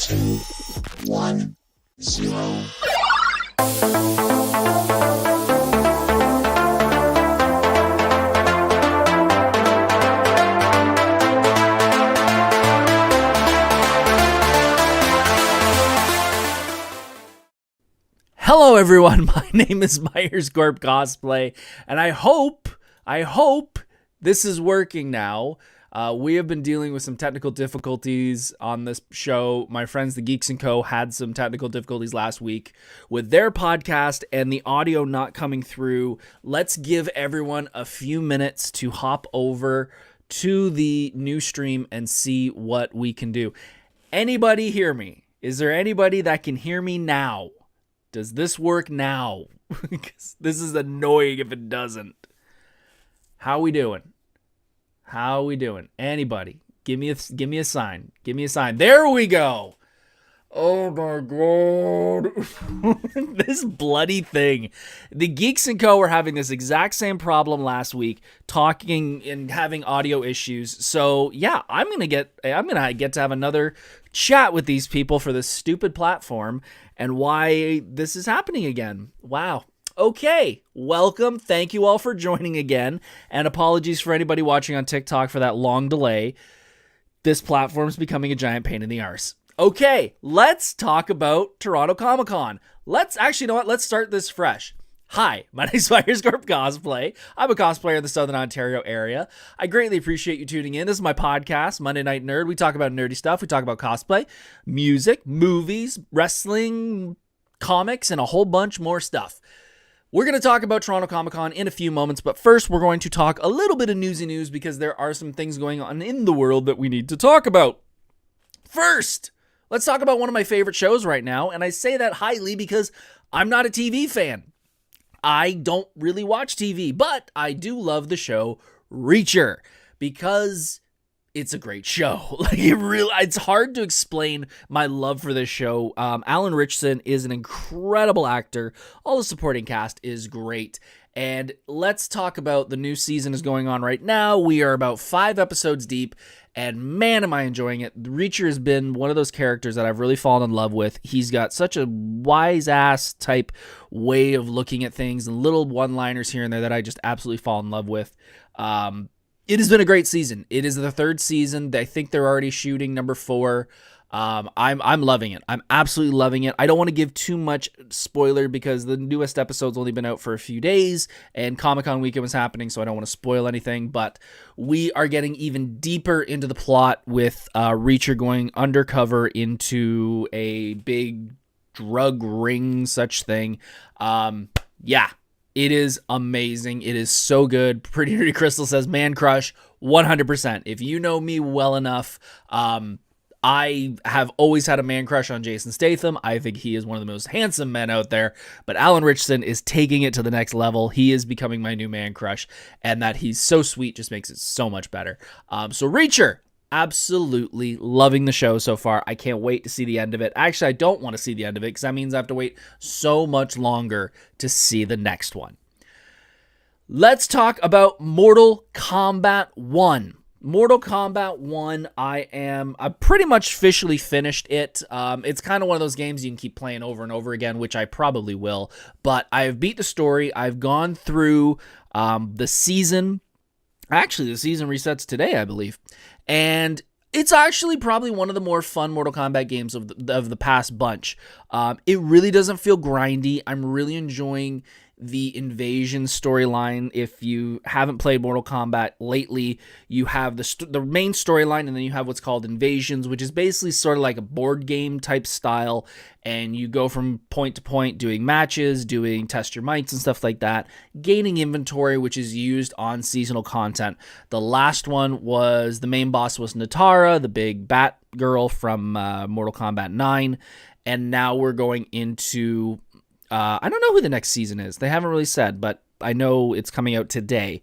2, 1, 0. Hello everyone, my name is Myers Corp Cosplay, and I hope this is working now. We have been dealing with some technical difficulties on this show. My friends, the Geeks & Co. had some technical difficulties last week with their podcast and the audio not coming through. Let's give everyone a few minutes to hop over to the new stream and see what we can do. Anybody hear me? Is there anybody that can hear me now? Does this work now? Because this is annoying if it doesn't. How we doing? Anybody? Give me a sign. Give me a sign. There we go. Oh my god. This bloody thing. The Geeks & Co. were having this exact same problem last week, talking and having audio issues. So yeah, I'm gonna get to have another chat with these people for this stupid platform and why this is happening again. Wow. Okay, welcome. Thank you all for joining again. And apologies for anybody watching on TikTok for that long delay. This platform's becoming a giant pain in the arse. Okay, let's talk about Toronto Comic-Con. Let's start this fresh. Hi, my name is Myers Corp Cosplay. I'm a cosplayer in the Southern Ontario area. I greatly appreciate you tuning in. This is my podcast, Monday Night Nerd. We talk about nerdy stuff. We talk about cosplay, music, movies, wrestling, comics, and a whole bunch more stuff. We're going to talk about Toronto Comic-Con in a few moments, but first we're going to talk a little bit of newsy news because there are some things going on in the world that we need to talk about. First, let's talk about one of my favorite shows right now, and I say that highly because I'm not a TV fan. I don't really watch TV, but I do love the show Reacher because it's a great show. It's hard to explain my love for this show. Alan Ritchson is an incredible actor. All the supporting cast is great. And let's talk about the new season is going on right now. We are about 5 episodes deep, and man, am I enjoying it. Reacher has been one of those characters that I've really fallen in love with. He's got such a wise-ass type way of looking at things and little one-liners here and there that I just absolutely fall in love with. It has been a great season. It is the 3rd season. I think they're already shooting number 4. I'm loving it. I'm absolutely loving it. I don't want to give too much spoiler because the newest episode's only been out for a few days and Comic-Con weekend was happening, so I don't want to spoil anything, but we are getting even deeper into the plot with Reacher going undercover into a big drug ring such thing. Yeah. It is amazing. It is so good. Pretty Nerdy Crystal says, man crush, 100%. If you know me well enough, I have always had a man crush on Jason Statham. I think he is one of the most handsome men out there, but Alan Ritchson is taking it to the next level. He is becoming my new man crush, and that he's so sweet just makes it so much better. So Reacher, absolutely loving the show so far. I can't wait to see the end of it. Actually, I don't want to see the end of it because that means I have to wait so much longer to see the next one. Let's talk about Mortal Kombat 1. Mortal Kombat 1, I pretty much officially finished it. It's kind of one of those games you can keep playing over and over again, which I probably will. But I have beat the story. I've gone through the season. Actually, the season resets today, I believe. And it's actually probably one of the more fun Mortal Kombat games of the past bunch. It really doesn't feel grindy. I'm really enjoying the invasion storyline. If you haven't played Mortal Kombat lately, you have the main storyline, and then you have what's called invasions, which is basically sort of like a board game type style, and you go from point to point doing matches, doing test your mights and stuff like that, gaining inventory, which is used on seasonal content. The last one was, the main boss was Natara, the big bat girl from Mortal Kombat 9, and now we're going into I don't know who the next season is. They haven't really said, but I know it's coming out today.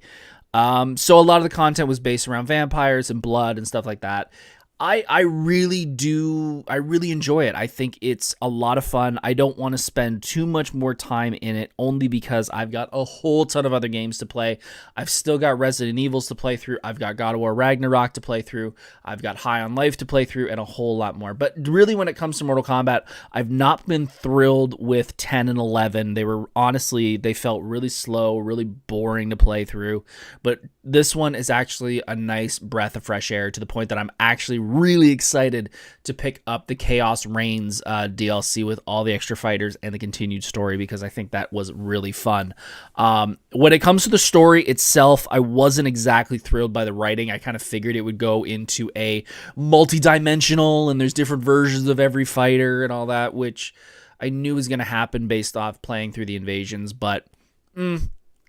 So a lot of the content was based around vampires and blood and stuff like that. I really enjoy it. I think it's a lot of fun. I don't want to spend too much more time in it only because I've got a whole ton of other games to play. I've still got Resident Evils to play through. I've got God of War Ragnarok to play through. I've got High on Life to play through and a whole lot more. But really when it comes to Mortal Kombat, I've not been thrilled with 10 and 11. They felt really slow, really boring to play through. But this one is actually a nice breath of fresh air to the point that I'm actually really excited to pick up the Chaos Reigns DLC with all the extra fighters and the continued story because I think that was really fun. When it comes to the story itself, I wasn't exactly thrilled by the writing. I kind of figured it would go into a multi-dimensional and there's different versions of every fighter and all that, which I knew was going to happen based off playing through the Invasions, but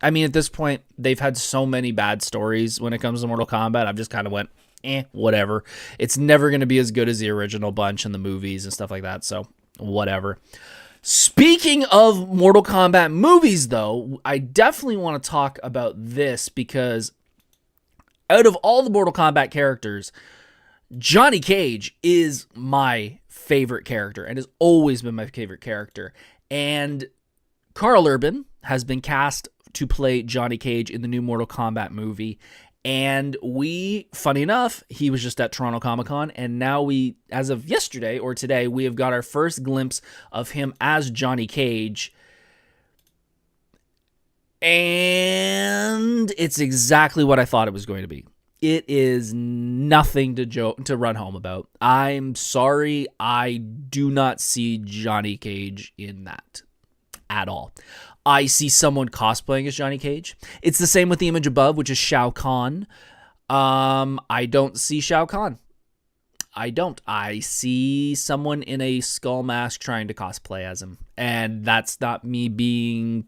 I mean, at this point, they've had so many bad stories when it comes to Mortal Kombat. I've just kind of went, whatever. It's never going to be as good as the original bunch in the movies and stuff like that, so whatever. Speaking of Mortal Kombat movies, though, I definitely want to talk about this because out of all the Mortal Kombat characters, Johnny Cage is my favorite character and has always been my favorite character. And Karl Urban has been cast to play Johnny Cage in the new Mortal Kombat movie. And funny enough, he was just at Toronto Comic-Con, and now as of yesterday or today, we have got our first glimpse of him as Johnny Cage. And it's exactly what I thought it was going to be. It is nothing to run home about. I'm sorry, I do not see Johnny Cage in that at all. I see someone cosplaying as Johnny Cage. It's the same with the image above, which is Shao Kahn. I don't see Shao Kahn. I don't. I see someone in a skull mask trying to cosplay as him. And that's not me being,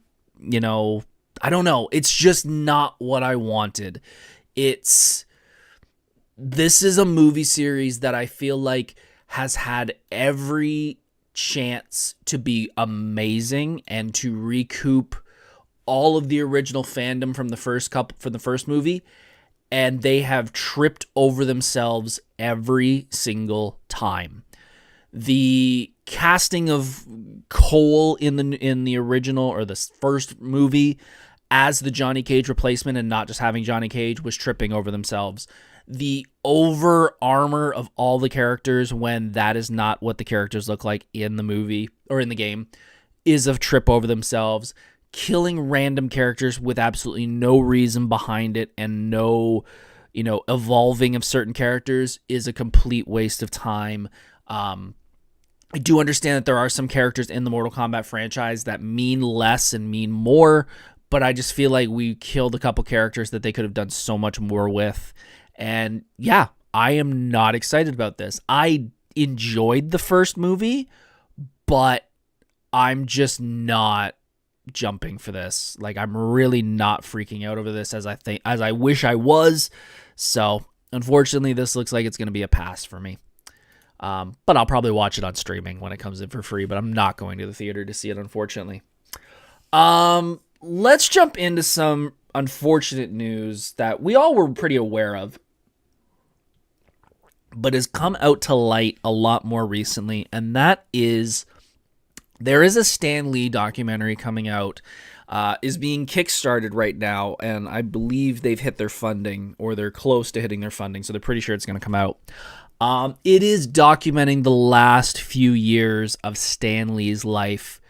I don't know. It's just not what I wanted. This is a movie series that I feel like has had every chance to be amazing and to recoup all of the original fandom from the first movie, and they have tripped over themselves every single time. The casting of Cole in the original or the first movie as the Johnny Cage replacement and not just having Johnny Cage was tripping over themselves. The over armor of all the characters when that is not what the characters look like in the movie or in the game is a trip over themselves. Killing random characters with absolutely no reason behind it and no, evolving of certain characters is a complete waste of time. I do understand that there are some characters in the Mortal Kombat franchise that mean less and mean more, but I just feel like we killed a couple characters that they could have done so much more with. And yeah, I am not excited about this. I enjoyed the first movie, but I'm just not jumping for this. Like, I'm really not freaking out over this as I wish I was. So unfortunately, this looks like it's going to be a pass for me. But I'll probably watch it on streaming when it comes in for free, but I'm not going to the theater to see it, unfortunately. Let's jump into some unfortunate news that we all were pretty aware of, but has come out to light a lot more recently, and that is there is a Stan Lee documentary coming out, is being kickstarted right now, and I believe they've hit their funding, or they're close to hitting their funding, so they're pretty sure it's going to come out. It is documenting the last few years of Stan Lee's life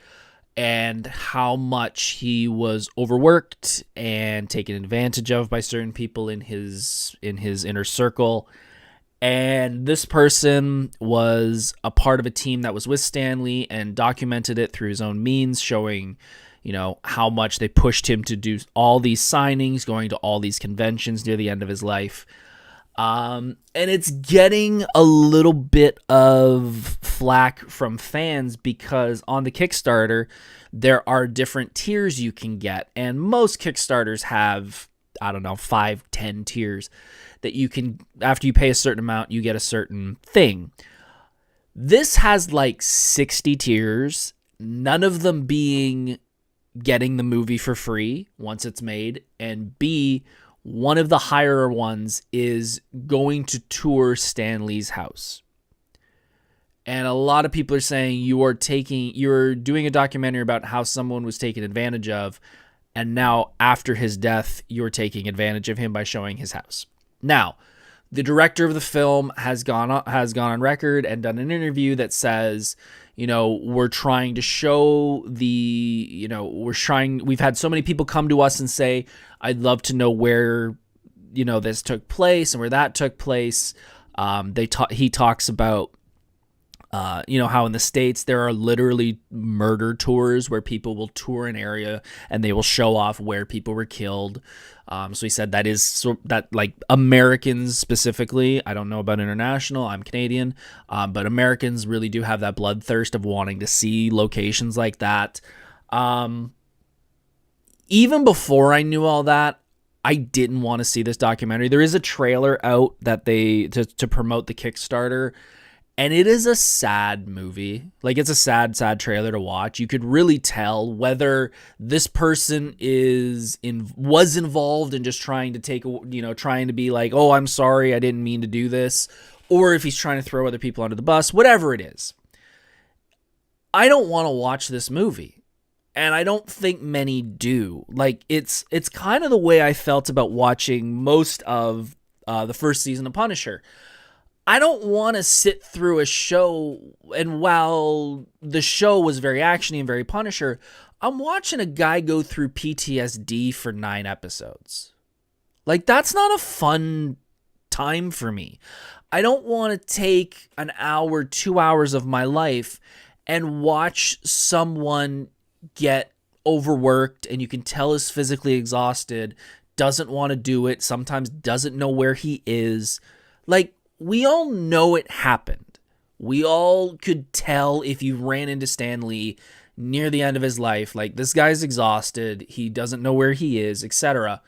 and how much he was overworked and taken advantage of by certain people in his inner circle. And this person was a part of a team that was with Stan Lee and documented it through his own means, showing, how much they pushed him to do all these signings, going to all these conventions near the end of his life. And it's getting a little bit of flack from fans because on the Kickstarter, there are different tiers you can get. And most Kickstarters have, 5-10 tiers that you can, after you pay a certain amount, you get a certain thing. This has like 60 tiers, none of them being getting the movie for free once it's made, and B, one of the higher ones is going to tour Stan Lee's house. And a lot of people are saying you're doing a documentary about how someone was taken advantage of, and now after his death, you're taking advantage of him by showing his house. Now, the director of the film has gone on record and done an interview that says, we're trying to show we've had so many people come to us and say, I'd love to know where, this took place and where that took place. He talks about, how in the States there are literally murder tours where people will tour an area and they will show off where people were killed. So he said that like Americans specifically, I don't know about international, I'm Canadian, but Americans really do have that bloodthirst of wanting to see locations like that. Even before I knew all that, I didn't want to see this documentary. There is a trailer out that to promote the Kickstarter. And it is a sad movie. Like, it's a sad trailer to watch. You could really tell whether this person was involved in just trying to trying to be like, oh, I'm sorry, I didn't mean to do this, or if he's trying to throw other people under the bus, whatever it is. I don't want to watch this movie, and I don't think many do. Like, it's kind of the way I felt about watching most of the first season of Punisher. I don't want to sit through a show, and while the show was very actiony and very Punisher, I'm watching a guy go through PTSD for 9 episodes. Like, that's not a fun time for me. I don't want to take an hour, 2 hours of my life and watch someone get overworked, and you can tell is physically exhausted, doesn't want to do it, sometimes doesn't know where he is. Like, we all know it happened. We all could tell if you ran into Stan Lee near the end of his life, like, this guy's exhausted, he doesn't know where he is, etc.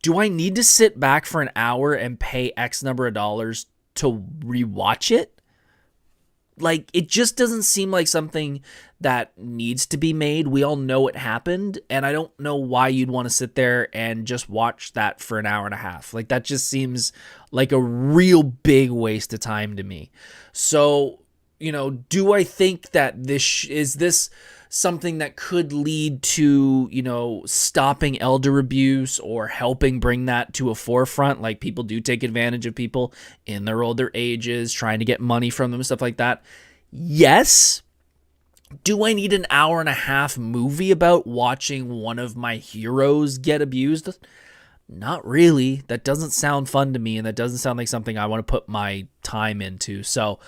Do I need to sit back for an hour and pay X number of dollars to rewatch it? Like, it just doesn't seem like something that needs to be made. We all know it happened, and I don't know why you'd want to sit there and just watch that for an hour and a half. Like, that just seems like a real big waste of time to me. So, do I think that this is something that could lead to, stopping elder abuse or helping bring that to a forefront? Like, people do take advantage of people in their older ages, trying to get money from them, stuff like that. Yes. Do I need an hour and a half movie about watching one of my heroes get abused? Not really. That doesn't sound fun to me, and that doesn't sound like something I want to put my time into. So,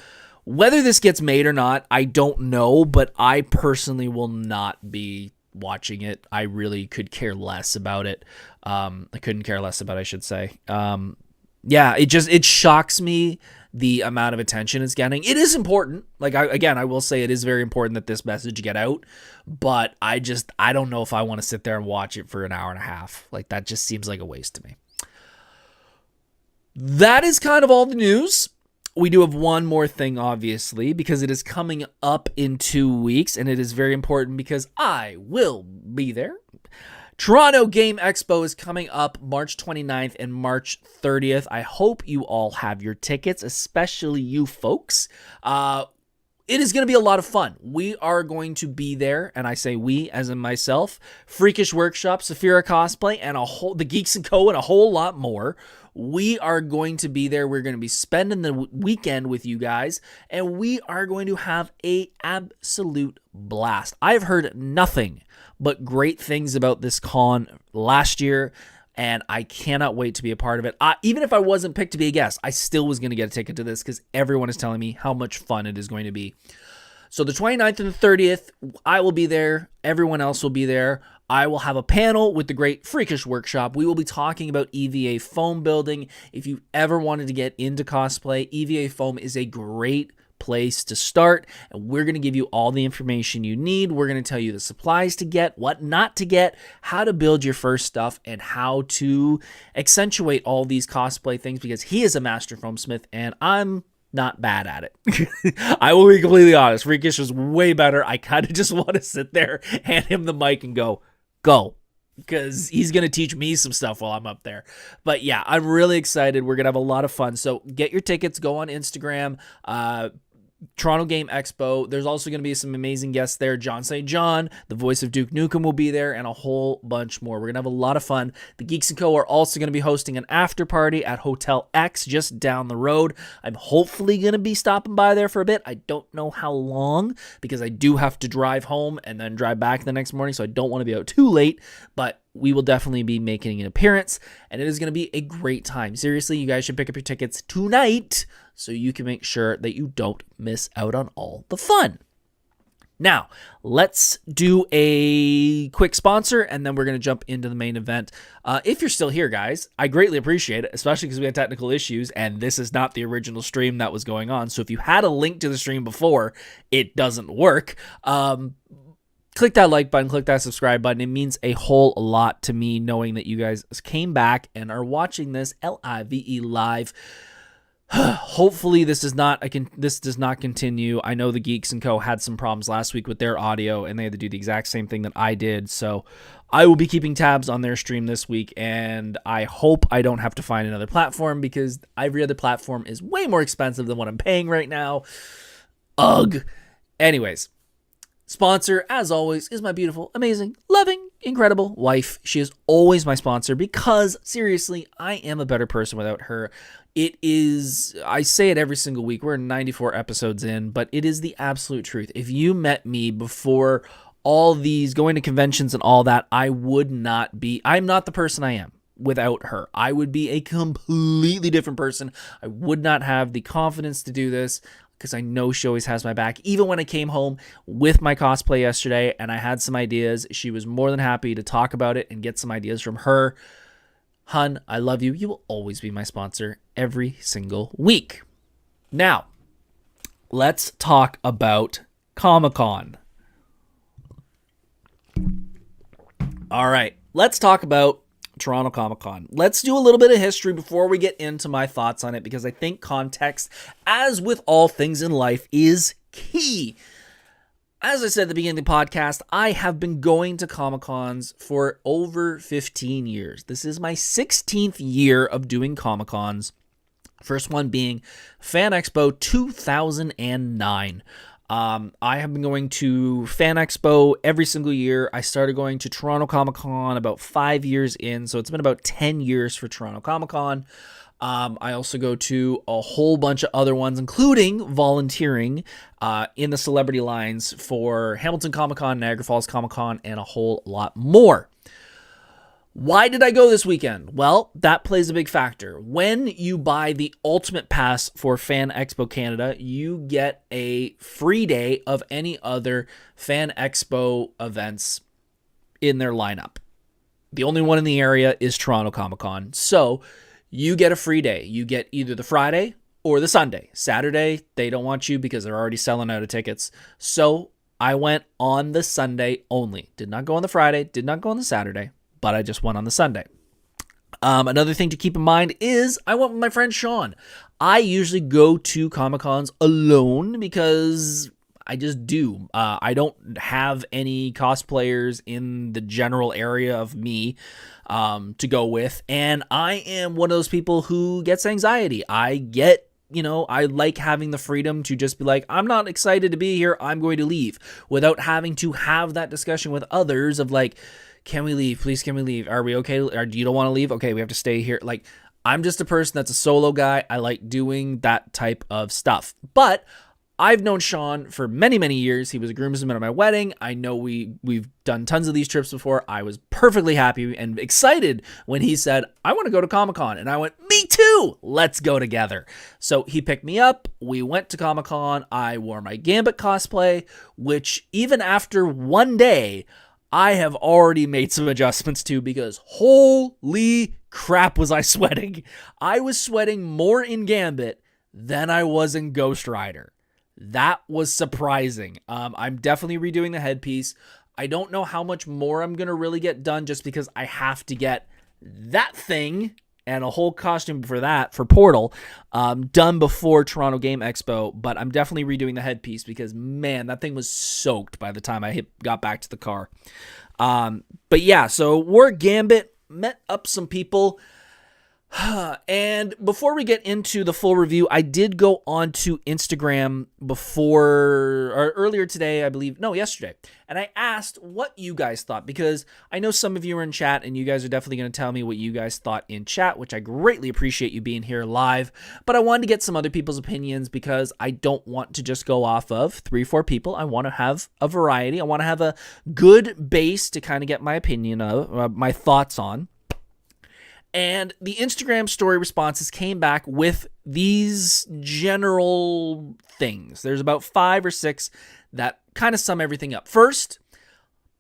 whether this gets made or not, I don't know, but I personally will not be watching it. I really could care less about it. I couldn't care less about it, I should say. It shocks me the amount of attention it's getting. It is important. Like, I will say it is very important that this message get out, but I don't know if I want to sit there and watch it for an hour and a half. Like, that just seems like a waste to me. That is kind of all the news. We do have one more thing, obviously, because it is coming up in 2 weeks, and it is very important because I will be there. Toronto Game Expo is coming up March 29th and March 30th. I hope you all have your tickets, especially you folks. It is going to be a lot of fun. We are going to be there, and I say we as in myself, Freakish Workshop, Saphira Cosplay, and the Geeks & Co., and a whole lot more. We are going to be there. We're going to be spending the weekend with you guys, and we are going to have an absolute blast. I've heard nothing but great things about this con last year, and I cannot wait to be a part of it. Even if I wasn't picked to be a guest, I still was going to get a ticket to this because everyone is telling me how much fun it is going to be. So the 29th and the 30th, I will be there. Everyone else will be there. I will have a panel with the great Freakish Workshop. We will be talking about EVA foam building. If you ever wanted to get into cosplay, EVA foam is a great place to start, and we're going to give you all the information you need. We're going to tell you the supplies to get, what not to get, how to build your first stuff, and how to accentuate all these cosplay things, because he is a master foamsmith and I'm not bad at it. I will be completely honest. Freakish is way better. I kind of just want to sit there, hand him the mic and go, because he's going to teach me some stuff while I'm up there. But yeah, I'm really excited. We're going to have a lot of fun. So get your tickets, go on Instagram, Toronto Game Expo. There's also going to be some amazing guests there. John St. John, the voice of Duke Nukem, will be there, and a whole bunch more. We're going to have a lot of fun. The Geeks & Co. are also going to be hosting an after party at Hotel X just down the road. I'm hopefully going to be stopping by there for a bit. I don't know how long, because I do have to drive home and then drive back the next morning, so I don't want to be out too late, but we will definitely be making an appearance, and it is going to be a great time. Seriously, you guys should pick up your tickets tonight so you can make sure that you don't miss out on all the fun. Now, let's do a quick sponsor, and then we're going to jump into the main event. If you're still here, guys, I greatly appreciate it, especially because we had technical issues, and this is not the original stream that was going on. So if you had a link to the stream before, it doesn't work. Click that like button, click that subscribe button. It means a whole lot to me knowing that you guys came back and are watching this live. Hopefully this does not continue. I know the Geeks & Co. had some problems last week with their audio, and they had to do the exact same thing that I did. So I will be keeping tabs on their stream this week, and I hope I don't have to find another platform, because every other platform is way more expensive than what I'm paying right now. Ugh. Anyways. Sponsor, as always, is my beautiful, amazing, loving, incredible wife. She is always my sponsor because, seriously, I am a better person without her. It is, I say it every single week, we're 94 episodes in, but it is the absolute truth. If you met me before all these going to conventions and all that, I'm not the person I am without her. I would be a completely different person. I would not have the confidence to do this, because I know she always has my back. Even when I came home with my cosplay yesterday and I had some ideas, she was more than happy to talk about it and get some ideas from her. Hun, I love you. You will always be my sponsor every single week. Now, let's talk about Comic-Con. All right, let's talk about Toronto Comic-Con. Let's do a little bit of history before we get into my thoughts on it, because I think context, as with all things in life, is key. As I said at the beginning of the podcast, I have been going to Comic-Cons for over 15 years. This is my 16th year of doing Comic-Cons. First one being Fan Expo 2009. I have been going to Fan Expo every single year. I started going to Toronto Comic Con about 5 years in, so it's been about 10 years for Toronto Comic Con. I also go to a whole bunch of other ones, including volunteering in the celebrity lines for Hamilton Comic Con, Niagara Falls Comic Con, and a whole lot more. Why did I go this weekend? Well, that plays a big factor. When you buy the Ultimate Pass for Fan Expo Canada, you get a free day of any other Fan Expo events in their lineup. The only one in the area is Toronto Comic Con. So you get a free day. You get either the Friday or the Sunday. Saturday, they don't want you because they're already selling out of tickets. So I went on the Sunday only. Did not go on the Friday, did not go on the Saturday, but I just went on the Sunday. Another thing to keep in mind is I went with my friend Sean. I usually go to Comic-Cons alone because I just do. I don't have any cosplayers in the general area of me to go with. And I am one of those people who gets anxiety. I like having the freedom to just be like, I'm not excited to be here, I'm going to leave, without having to have that discussion with others of like, can we leave? Please, can we leave? Are we okay? Or you don't want to leave? Okay, we have to stay here. Like, I'm just a person that's a solo guy. I like doing that type of stuff. But I've known Sean for many, many years. He was a groomsman at my wedding. I know we've done tons of these trips before. I was perfectly happy and excited when he said, I want to go to Comic-Con. And I went, me too. Let's go together. So he picked me up. We went to Comic-Con. I wore my Gambit cosplay, which even after one day, I have already made some adjustments to, because holy crap was I sweating. I was sweating more in Gambit than I was in Ghost Rider. That was surprising. I'm definitely redoing the headpiece. I don't know how much more I'm going to really get done, just because I have to get that thing and a whole costume for that, for Portal, done before Toronto Game Expo, but I'm definitely redoing the headpiece because, man, that thing was soaked by the time I got back to the car. But yeah, so we're Gambit, met up some people. And before we get into the full review, I did go onto Instagram earlier today, I believe. No, yesterday. And I asked what you guys thought, because I know some of you are in chat and you guys are definitely going to tell me what you guys thought in chat, which I greatly appreciate you being here live. But I wanted to get some other people's opinions because I don't want to just go off of 3-4 people. I want to have a variety. I want to have a good base to kind of get my opinion of, my thoughts on. And the Instagram story responses came back with these general things. There's about 5 or 6 that kind of sum everything up. First, a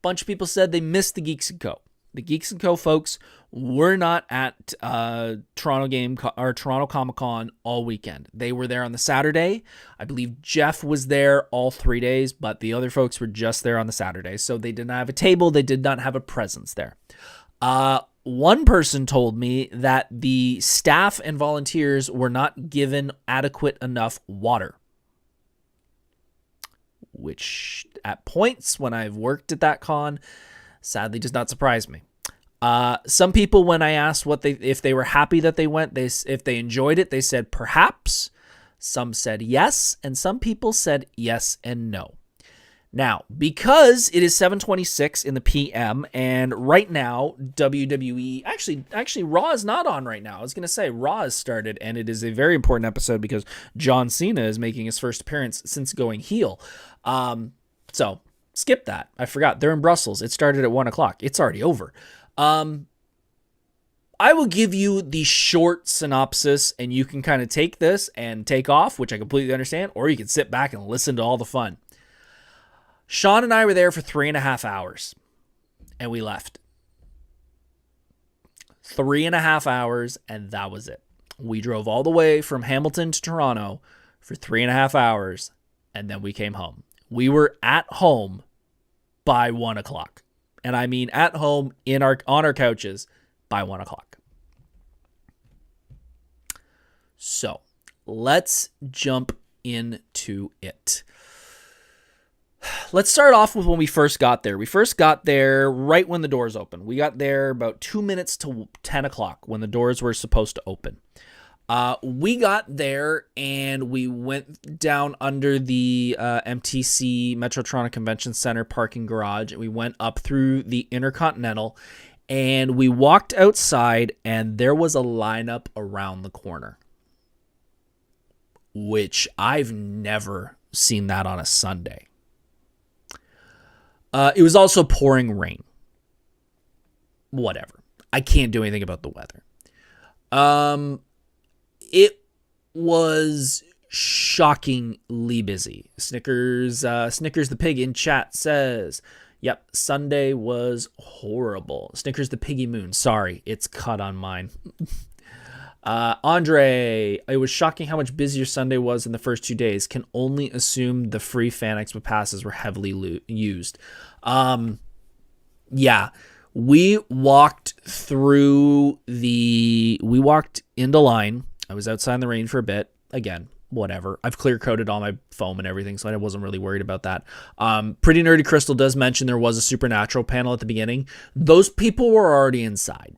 bunch of people said they missed the Geeks & Co. The Geeks & Co. folks were not at Toronto Comic-Con all weekend. They were there on the Saturday. I believe Jeff was there all 3 days, but the other folks were just there on the Saturday. So they did not have a table. They did not have a presence there. One person told me that the staff and volunteers were not given adequate enough water, which at points when I've worked at that con, sadly does not surprise me. Some people, when I asked if they were happy that they went, if they enjoyed it, they said perhaps. Some said yes, and some people said yes and no. Now, because it is 7:26 in the PM, and right now, WWE... Actually, Raw is not on right now. I was going to say, Raw has started, and it is a very important episode because John Cena is making his first appearance since going heel. So, skip that. I forgot. They're in Brussels. It started at 1 o'clock. It's already over. I will give you the short synopsis, and you can kind of take this and take off, which I completely understand, or you can sit back and listen to all the fun. Sean and I were there for 3.5 hours, and we left. 3.5 hours, and that was it. We drove all the way from Hamilton to Toronto for 3.5 hours, and then we came home. We were at home by 1 o'clock. And I mean at home on our couches by 1 o'clock. So, let's jump into it. Let's start off with when we first got there. We first got there right when the doors opened. We got there about 2 minutes to 10 o'clock when the doors were supposed to open. We got there and we went down under the MTC, Metro Toronto Convention Center parking garage. And we went up through the Intercontinental and we walked outside and there was a lineup around the corner, which I've never seen that on a Sunday. It was also pouring rain. Whatever. I can't do anything about the weather. It was shockingly busy. Snickers the Pig in chat says, yep, Sunday was horrible. Snickers the Piggy Moon. Sorry, it's cut on mine. Andre, it was shocking how much busier Sunday was in the first 2 days. Can only assume the free Fan Expo passes were heavily used. Yeah, we walked into line. I was outside in the rain for a bit. Again, whatever. I've clear coated all my foam and everything, so I wasn't really worried about that. Pretty Nerdy Crystal does mention there was a Supernatural panel at the beginning. Those people were already inside.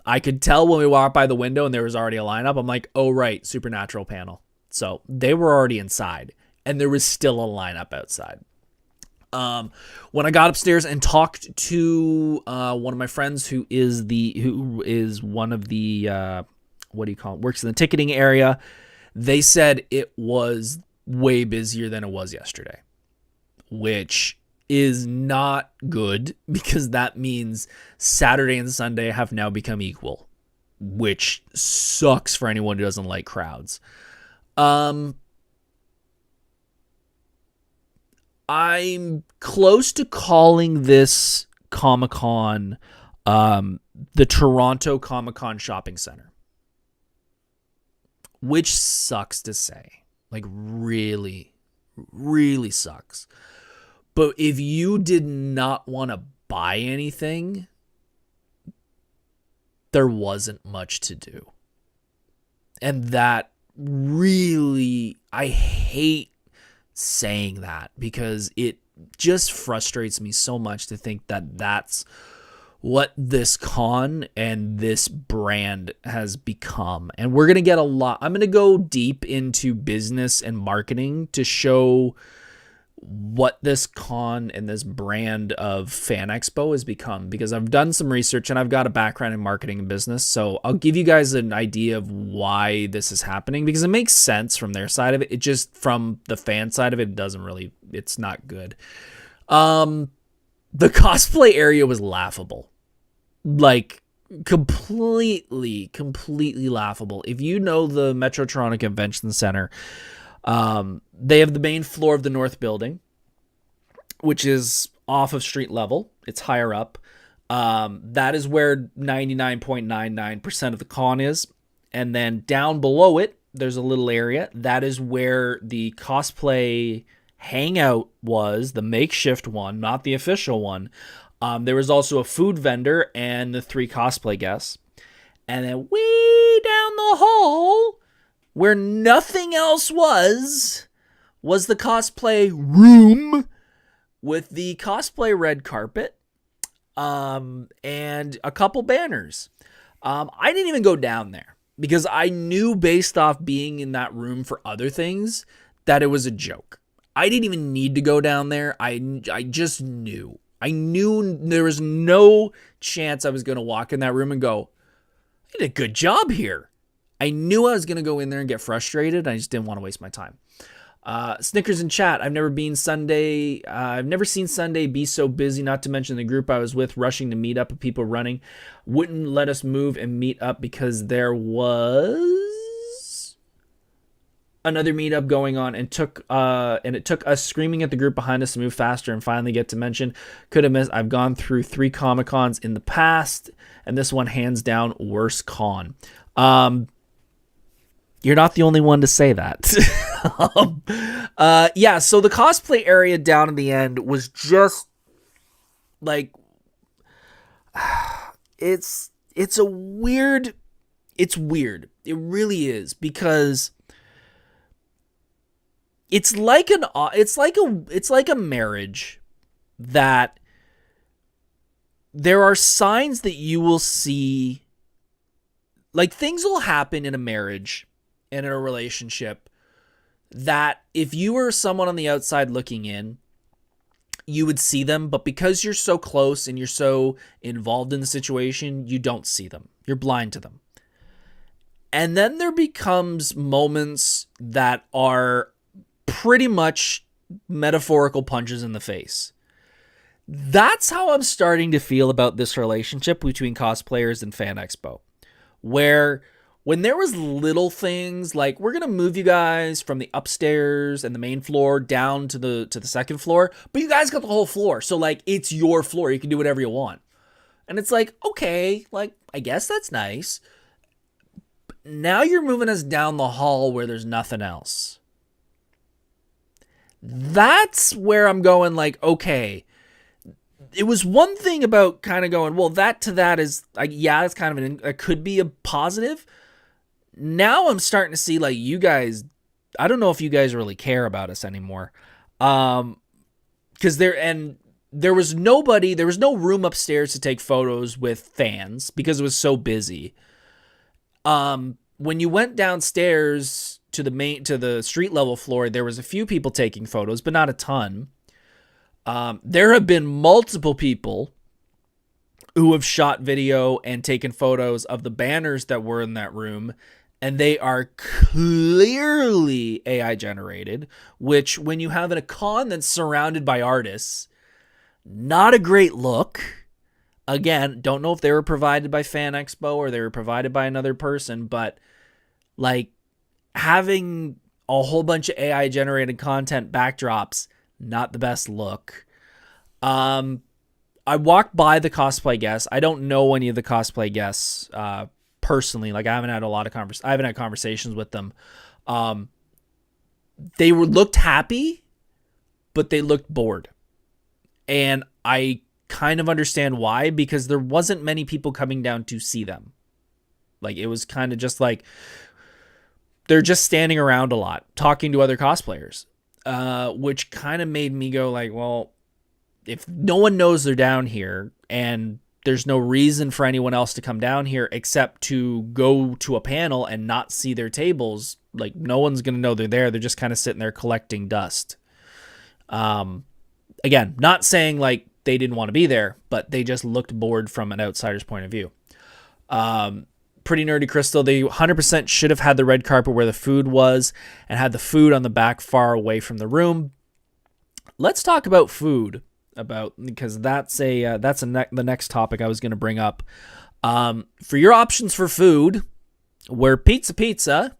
I could tell when we walked by the window and there was already a lineup. I'm like, oh, right, Supernatural panel. So they were already inside, and there was still a lineup outside. When I got upstairs and talked to one of my friends who is one of the works in the ticketing area, they said it was way busier than it was yesterday, which is not good because that means Saturday and Sunday have now become equal, which sucks for anyone who doesn't like crowds. I'm close to calling this Comic-Con the Toronto Comic-Con Shopping Center, which sucks to say. Like, really, really sucks. But if you did not want to buy anything, there wasn't much to do. And that really, I hate saying that because it just frustrates me so much to think that that's what this con and this brand has become. And we're going to get I'm going to go deep into business and marketing to show what this con and this brand of Fan Expo has become, because I've done some research and I've got a background in marketing and business. So I'll give you guys an idea of why this is happening, because it makes sense from their side of it. It just, from the fan side of it, it's not good. The cosplay area was laughable. Like, completely laughable. If you know the Metro Toronto Convention Center, they have the main floor of the North Building, which is off of street level. It's higher up. That is where 99.99% of the con is. And then down below it, there's a little area. That is where the cosplay hangout was, the makeshift one, not the official one. There was also a food vendor and the 3 cosplay guests. And then way down the hall, where nothing else was the cosplay room with the cosplay red carpet and a couple banners. I didn't even go down there because I knew, based off being in that room for other things, that it was a joke. I didn't even need to go down there. I just knew. I knew there was no chance I was going to walk in that room and go, I did a good job here. I knew I was going to go in there and get frustrated. I just didn't want to waste my time. Snickers in chat. I've never seen Sunday be so busy, not to mention the group I was with rushing to meet up with people running. Wouldn't let us move and meet up because there was another meetup going on, and it took us screaming at the group behind us to move faster and finally get to mention. Could have missed. I've gone through 3 Comic-Cons in the past, and this one hands down worst con. You're not the only one to say that. Yeah, so the cosplay area down in the end was just like, it's weird. It really is, because it's like a marriage that there are signs that you will see, like things will happen in a marriage and in a relationship that if you were someone on the outside looking in, you would see them, but because you're so close and you're so involved in the situation, you don't see them. You're blind to them. And then there becomes moments that are pretty much metaphorical punches in the face. That's how I'm starting to feel about this relationship between cosplayers and Fan Expo, where when there was little things like, we're going to move you guys from the upstairs and the main floor down to the second floor, but you guys got the whole floor. So like, it's your floor. You can do whatever you want. And it's like, okay, like, I guess that's nice. But now you're moving us down the hall where there's nothing else. That's where I'm going, like, okay, it was one thing about kind of going, well, that to that is like, yeah, it's kind of it could be a positive. Now I'm starting to see, like, you guys, I don't know if you guys really care about us anymore. Because there was no room upstairs to take photos with fans because it was so busy. When you went downstairs to the street level floor, there was a few people taking photos, but not a ton. There have been multiple people who have shot video and taken photos of the banners that were in that room, and they are clearly AI generated, which, when you have a con that's surrounded by artists, not a great look. Again, don't know if they were provided by Fan Expo or they were provided by another person, but like, having a whole bunch of AI generated content backdrops, not the best look. I walked by the cosplay guests. I don't know any of the cosplay guests personally. Like, I haven't had conversations with them. They looked happy, but they looked bored. And I kind of understand why, because there wasn't many people coming down to see them. Like, it was kind of just like they're just standing around a lot, talking to other cosplayers, which kind of made me go like, well, if no one knows they're down here and there's no reason for anyone else to come down here except to go to a panel and not see their tables, like, no one's going to know they're there. They're just kind of sitting there collecting dust. Again, not saying like they didn't want to be there, but they just looked bored from an outsider's point of view. Pretty Nerdy Crystal, they 100% should have had the red carpet where the food was and had the food on the back far away from the room. Let's talk about food, because that's the next topic I was going to bring up. For your options for food, were pizza,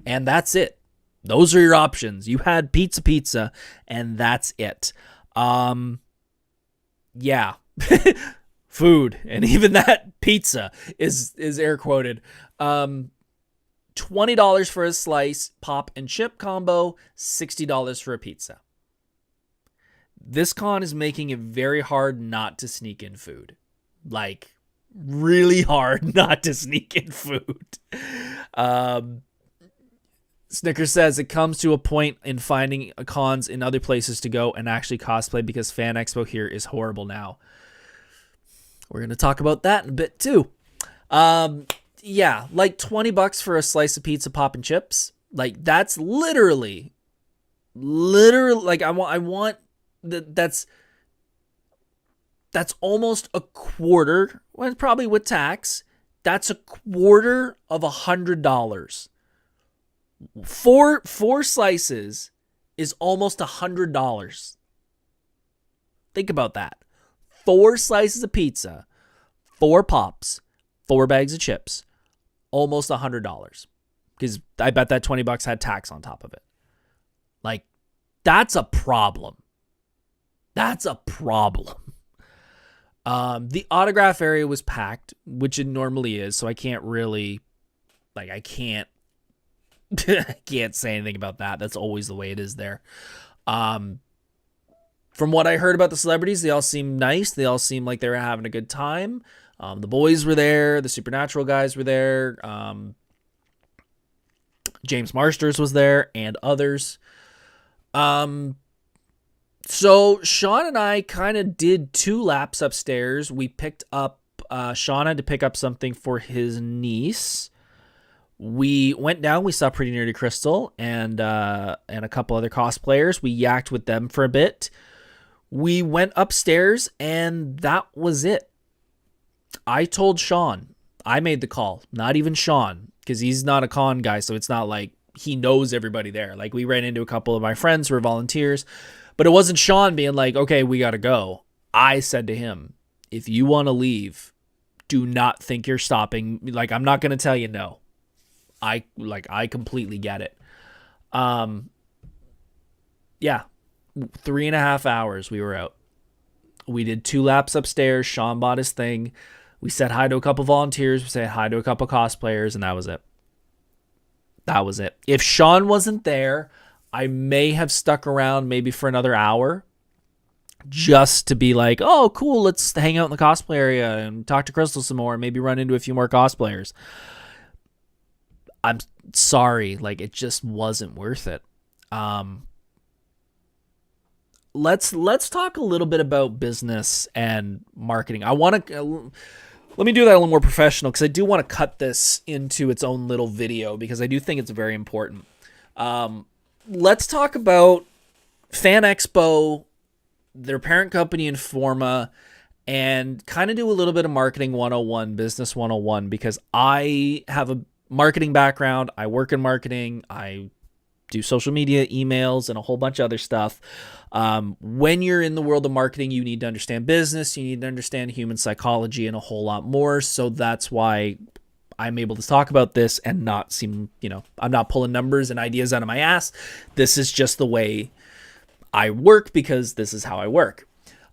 and that's it. Those are your options. You had pizza, and that's it. Yeah. Food, and even that pizza is air quoted. $20 for a slice, pop and chip combo, $60 for a pizza. This con is making it very hard not to sneak in food. Like, really hard not to sneak in food. Snickers says it comes to a point in finding cons in other places to go and actually cosplay because Fan Expo here is horrible now. We're going to talk about that in a bit too. Yeah, like $20 for a slice of pizza, pop and chips. Like, that's literally like I want that's almost a quarter, well, probably with tax. That's a quarter of $100. Four slices is almost $100. Think about that. 4 slices of pizza, 4 pops, 4 bags of chips, almost $100. Because I bet that $20 had tax on top of it. Like, that's a problem. That's a problem. The autograph area was packed, which it normally is, so I can't really, like, I can't say anything about that. That's always the way it is there. From what I heard about the celebrities, they all seemed nice. They all seemed like they were having a good time. The boys were there. The Supernatural guys were there. James Marsters was there and others. So Sean and I kind of did 2 laps upstairs. We picked up, Sean had to pick up something for his niece. We went down, we saw Pretty Nerdy Crystal and a couple other cosplayers. We yacked with them for a bit. We went upstairs, and that was it. I told Sean. I made the call, not even Sean, because he's not a con guy, so it's not like he knows everybody there. Like, we ran into a couple of my friends who were volunteers, but it wasn't Sean being like, okay, we got to go. I said to him, if you want to leave, do not think you're stopping. Like, I'm not going to tell you no. I completely get it. Yeah. 3.5 hours we were out. We did 2 laps upstairs. Sean bought his thing. We said hi to a couple volunteers. We said hi to a couple cosplayers, and that was it. That was it. If Sean wasn't there, I may have stuck around maybe for another hour just to be like, oh, cool, let's hang out in the cosplay area and talk to Crystal some more and maybe run into a few more cosplayers. I'm sorry, like, it just wasn't worth it. Let's talk a little bit about business and marketing. I want to let me do that a little more professional because I do want to cut this into its own little video because I do think it's very important. Let's talk about Fan Expo, their parent company Informa, and kind of do a little bit of marketing 101, business 101, because I have a marketing background. I work in marketing. I do social media, emails, and a whole bunch of other stuff. When you're in the world of marketing, you need to understand business, you need to understand human psychology, and a whole lot more. So that's why I'm able to talk about this and not seem, I'm not pulling numbers and ideas out of my ass. This is just the way I work because this is how I work.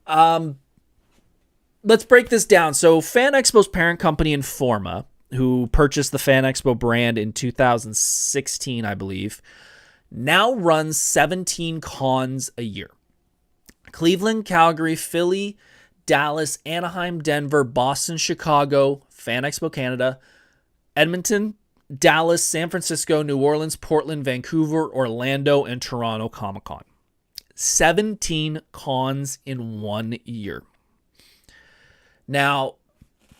Let's break this down. So Fan Expo's parent company, Informa, who purchased the Fan Expo brand in 2016, I believe, now runs 17 cons a year. Cleveland, Calgary, Philly, Dallas, Anaheim, Denver, Boston, Chicago, Fan Expo Canada, Edmonton, Dallas, San Francisco, New Orleans, Portland, Vancouver, Orlando, and Toronto Comic-Con. 17 cons in 1 year. Now,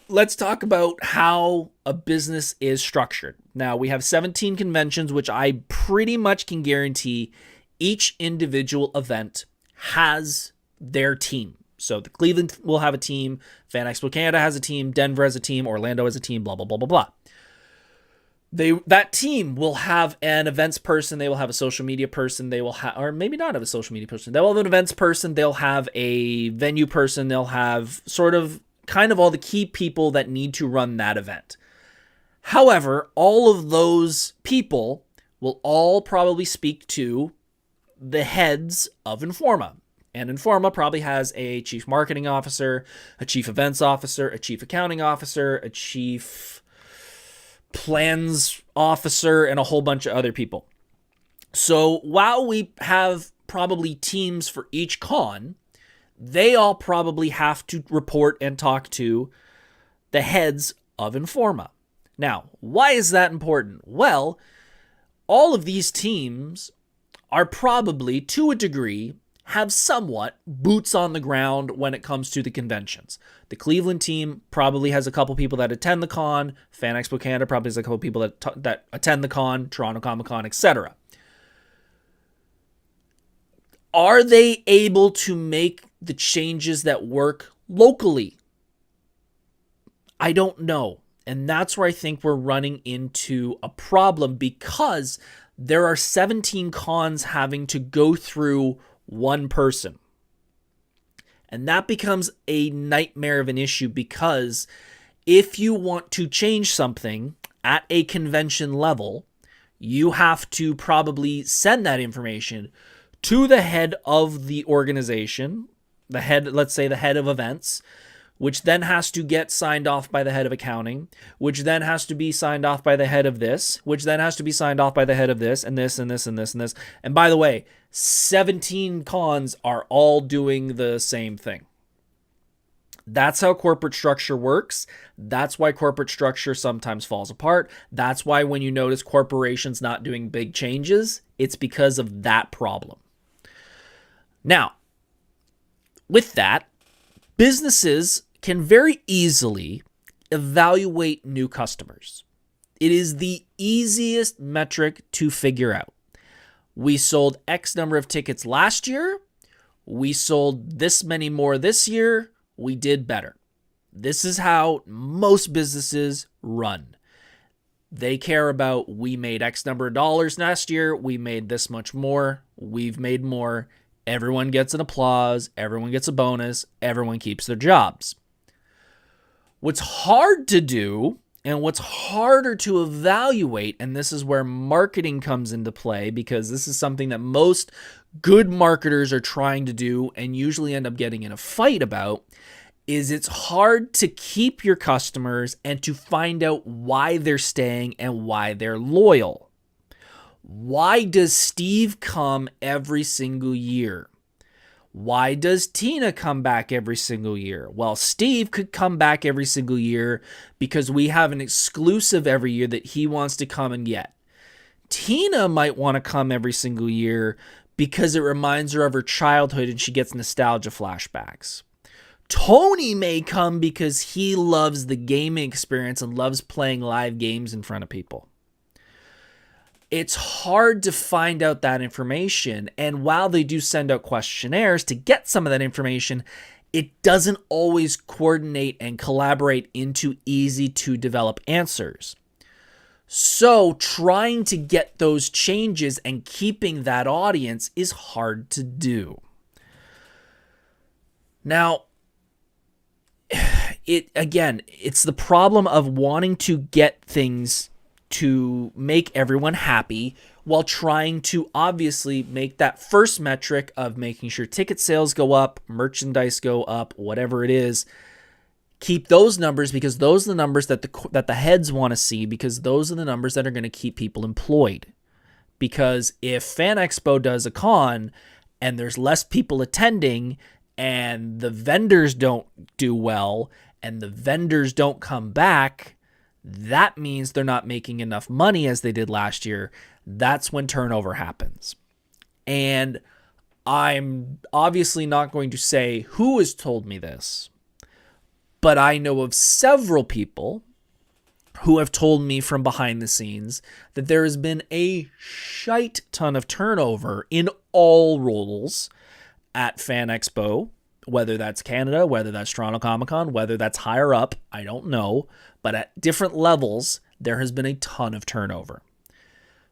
let's talk about how a business is structured. Now, we have 17 conventions, which I pretty much can guarantee each individual event has their team. So the Cleveland will have a team, Fan Expo Canada has a team, Denver has a team, Orlando has a team, blah, blah, blah, blah, blah. That team will have an events person, they will have a social media person, they will have, or maybe not have a social media person, they'll have an events person, they'll have a venue person, they'll have sort of kind of all the key people that need to run that event. However, all of those people will all probably speak to the heads of Informa. And Informa probably has a chief marketing officer, a chief events officer, a chief accounting officer, a chief plans officer, and a whole bunch of other people. So while we have probably teams for each con, they all probably have to report and talk to the heads of Informa. Now, why is that important? Well, all of these teams are probably, to a degree, have somewhat boots on the ground when it comes to the conventions. The Cleveland team probably has a couple people that attend the con. Fan Expo Canada probably has a couple people that attend the con, Toronto Comic Con, etc. Are they able to make the changes that work locally? I don't know. And that's where I think we're running into a problem, because there are 17 cons having to go through one person. And that becomes a nightmare of an issue, because if you want to change something at a convention level, you have to probably send that information to the head of the organization, let's say the head of events, which then has to get signed off by the head of accounting, which then has to be signed off by the head of this, which then has to be signed off by the head of this, and this, and this, and this, and this. And by the way, 17 cons are all doing the same thing. That's how corporate structure works. That's why corporate structure sometimes falls apart. That's why when you notice corporations not doing big changes, it's because of that problem. Now, with that, businesses can very easily evaluate new customers. It is the easiest metric to figure out. We sold X number of tickets last year. We sold this many more this year. We did better. This is how most businesses run. They care about, we made X number of dollars last year. We made this much more. We've made more. Everyone gets an applause. Everyone gets a bonus. Everyone keeps their jobs. What's hard to do and what's harder to evaluate, and this is where marketing comes into play, because this is something that most good marketers are trying to do and usually end up getting in a fight about, is it's hard to keep your customers and to find out why they're staying and why they're loyal. Why does Steve come every single year? Why does Tina come back every single year? Well, Steve could come back every single year because we have an exclusive every year that he wants to come and get. Tina might want to come every single year because it reminds her of her childhood and she gets nostalgia flashbacks. Tony may come because he loves the gaming experience and loves playing live games in front of people. It's hard to find out that information, and while they do send out questionnaires to get some of that information, it doesn't always coordinate and collaborate into easy to develop answers. So trying to get those changes and keeping that audience is hard to do. Now, it's the problem of wanting to get things to make everyone happy while trying to obviously make that first metric of making sure ticket sales go up, merchandise go up, whatever it is. Keep those numbers, because those are the numbers that the heads want to see, because those are the numbers that are going to keep people employed. Because if Fan Expo does a con and there's less people attending and the vendors don't do well and the vendors don't come back, that means they're not making enough money as they did last year. That's when turnover happens. And I'm obviously not going to say who has told me this, but I know of several people who have told me from behind the scenes that there has been a shite ton of turnover in all roles at Fan Expo, whether that's Canada, whether that's Toronto Comic Con, whether that's higher up, I don't know, but at different levels, there has been a ton of turnover.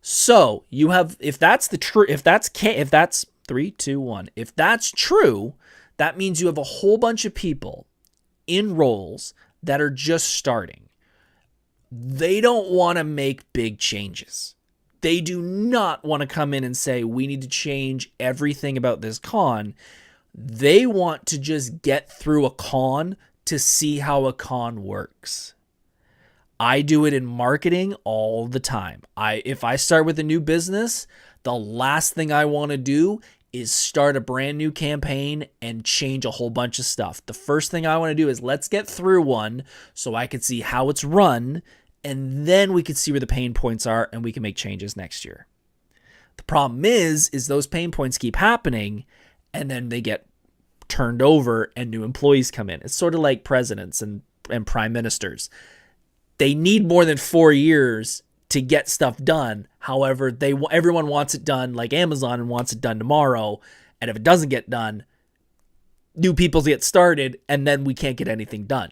So you have, if that's 3, 2, 1, if that's true, that means you have a whole bunch of people in roles that are just starting. They don't want to make big changes. They do not want to come in and say, we need to change everything about this con. They want to just get through a con to see how a con works. I do it in marketing all the time. If I start with a new business, the last thing I want to do is start a brand new campaign and change a whole bunch of stuff. The first thing I want to do is let's get through one so I can see how it's run, and then we can see where the pain points are and we can make changes next year. The problem is those pain points keep happening and then they get turned over and new employees come in. It's sort of like presidents and prime ministers. They need more than 4 years to get stuff done. However, everyone wants it done like Amazon and wants it done tomorrow. And if it doesn't get done, new people get started and then we can't get anything done.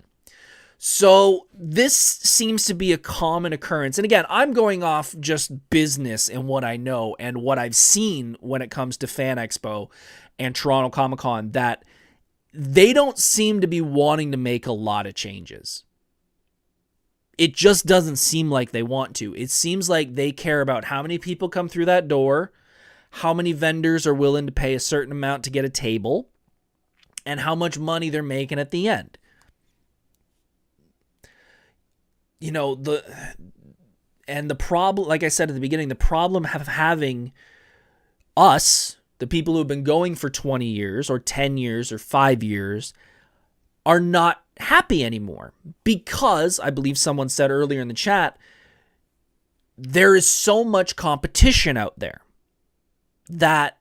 So this seems to be a common occurrence. And again, I'm going off just business and what I know and what I've seen when it comes to Fan Expo and Toronto Comic Con, that they don't seem to be wanting to make a lot of changes. It just doesn't seem like they want to. It seems like they care about how many people come through that door, how many vendors are willing to pay a certain amount to get a table, and how much money they're making at the end. You know, the problem, like I said at the beginning, the problem of having us, the people who have been going for 20 years or 10 years or 5 years, are not happy anymore, because I believe someone said earlier in the chat, there is so much competition out there that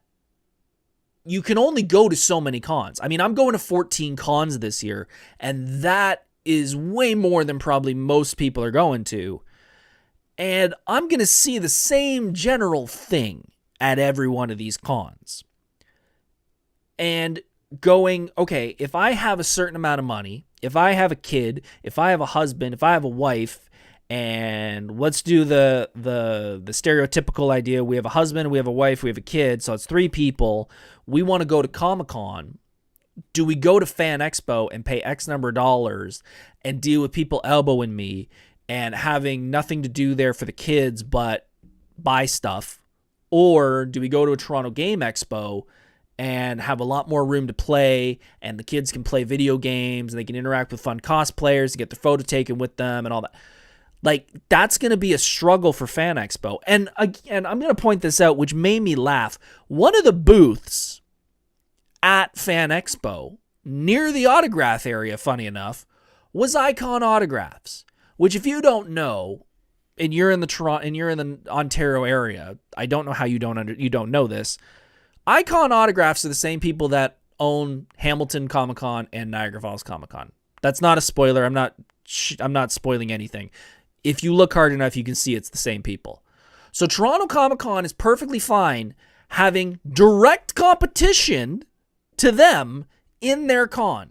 you can only go to so many cons. I mean, I'm going to 14 cons this year, and that is way more than probably most people are going to. And I'm going to see the same general thing at every one of these cons. And going, okay, if I have a certain amount of money, if I have a kid, if I have a husband, if I have a wife, and let's do the stereotypical idea, we have a husband, we have a wife, we have a kid, so it's 3 people, we want to go to Comic-Con. Do we go to Fan Expo and pay X number of dollars and deal with people elbowing me and having nothing to do there for the kids but buy stuff? Or do we go to a Toronto Game Expo and have a lot more room to play, and the kids can play video games and they can interact with fun cosplayers and get their photo taken with them and all that? Like, that's going to be a struggle for Fan Expo. And again, I'm going to point this out, which made me laugh. One of the booths at Fan Expo, near the autograph area, funny enough, was Icon Autographs, which, if you don't know, and you're in the Ontario area, I don't know how you don't know this. Icon Autographs are the same people that own Hamilton Comic Con and Niagara Falls Comic Con. That's not a spoiler. I'm not spoiling anything. If you look hard enough, you can see it's the same people. So Toronto Comic Con is perfectly fine having direct competition to them in their con.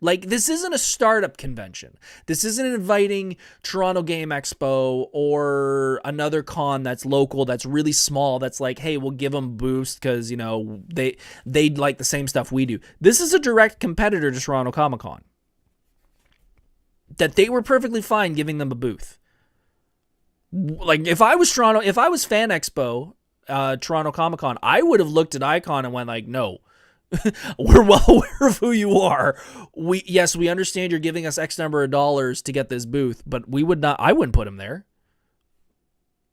Like, this isn't a startup convention. This isn't inviting Toronto Game Expo or another con that's local, that's really small, that's like, hey, we'll give them a boost because, you know, they like the same stuff we do. This is a direct competitor to Toronto Comic Con, that they were perfectly fine giving them a booth. Like, if I was Fan Expo, Toronto Comic Con, I would have looked at Icon and went like, no, we're well aware of who you are. We understand you're giving us X number of dollars to get this booth, but I wouldn't put them there.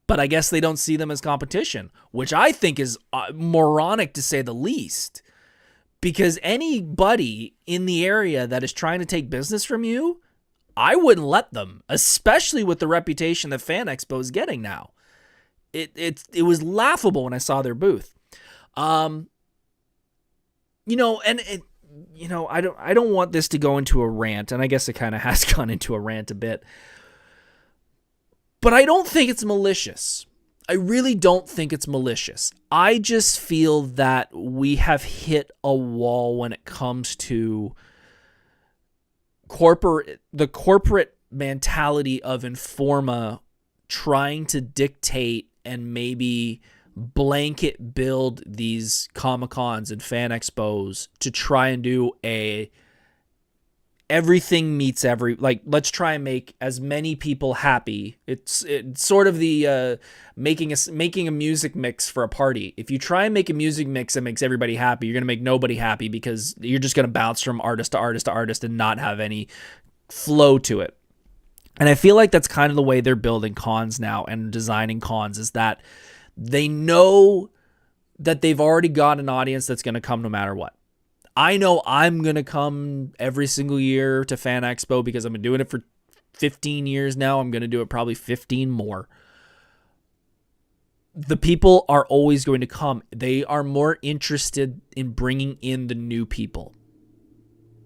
But I guess they don't see them as competition, which I think is moronic to say the least. Because anybody in the area that is trying to take business from you, I wouldn't let them, especially with the reputation that Fan Expo is getting now. It was laughable when I saw their booth. I don't want this to go into a rant, and I guess it kind of has gone into a rant a bit. But I don't think it's malicious. I really don't think it's malicious. I just feel that we have hit a wall when it comes to the corporate mentality of Informa trying to dictate and maybe blanket build these Comic-Cons and Fan Expos to try and do everything meets let's try and make as many people happy. It's sort of the making a music mix for a party. If you try and make a music mix that makes everybody happy, you're going to make nobody happy because you're just going to bounce from artist to artist to artist and not have any flow to it. And I feel like that's kind of the way they're building cons now and designing cons, is that they know that they've already got an audience that's going to come no matter what. I know I'm going to come every single year to Fan Expo because I've been doing it for 15 years now. I'm going to do it probably 15 more. The people are always going to come. They are more interested in bringing in the new people.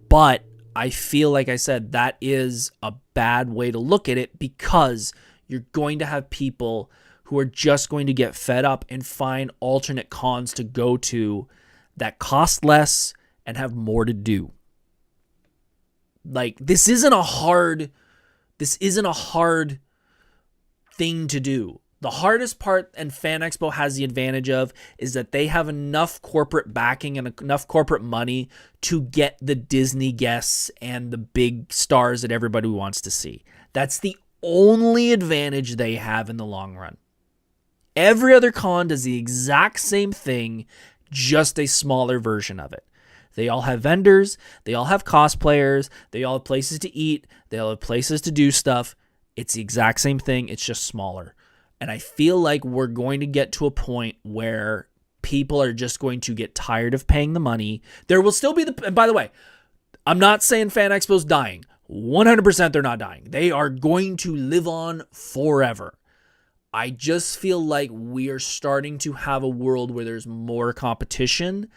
But I feel like I said, that is a bad way to look at it, because you're going to have people who are just going to get fed up and find alternate cons to go to that cost less and have more to do. Like, this isn't a hard thing to do. The hardest part, and Fan Expo has the advantage of, is that they have enough corporate backing and enough corporate money to get the Disney guests and the big stars that everybody wants to see. That's the only advantage they have in the long run. Every other con does the exact same thing, just a smaller version of it. They all have vendors, they all have cosplayers, they all have places to eat, they all have places to do stuff. It's the exact same thing, it's just smaller. And I feel like we're going to get to a point where people are just going to get tired of paying the money. There will still be and by the way, I'm not saying Fan Expo's dying. 100% they're not dying. They are going to live on forever. I just feel like we are starting to have a world where there's more competition,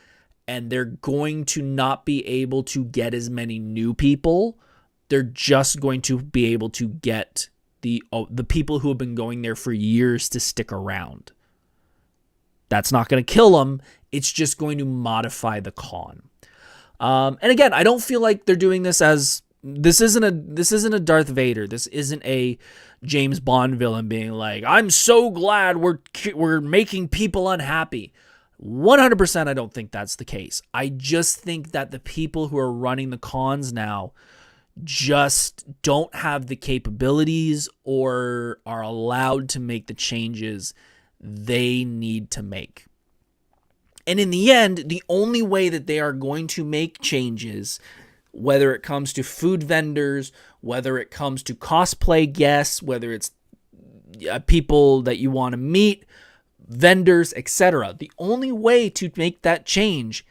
and they're going to not be able to get as many new people. They're just going to be able to get the people who have been going there for years to stick around. That's not going to kill them. It's just going to modify the con. And again, I don't feel like they're doing this as this isn't a Darth Vader. This isn't a James Bond villain being like, I'm so glad we're making people unhappy. 100% I don't think that's the case. I just think that the people who are running the cons now just don't have the capabilities or are allowed to make the changes they need to make. And in the end, the only way that they are going to make changes, whether it comes to food vendors, whether it comes to cosplay guests, whether it's people that you want to meet, vendors, etc., the only way to make that change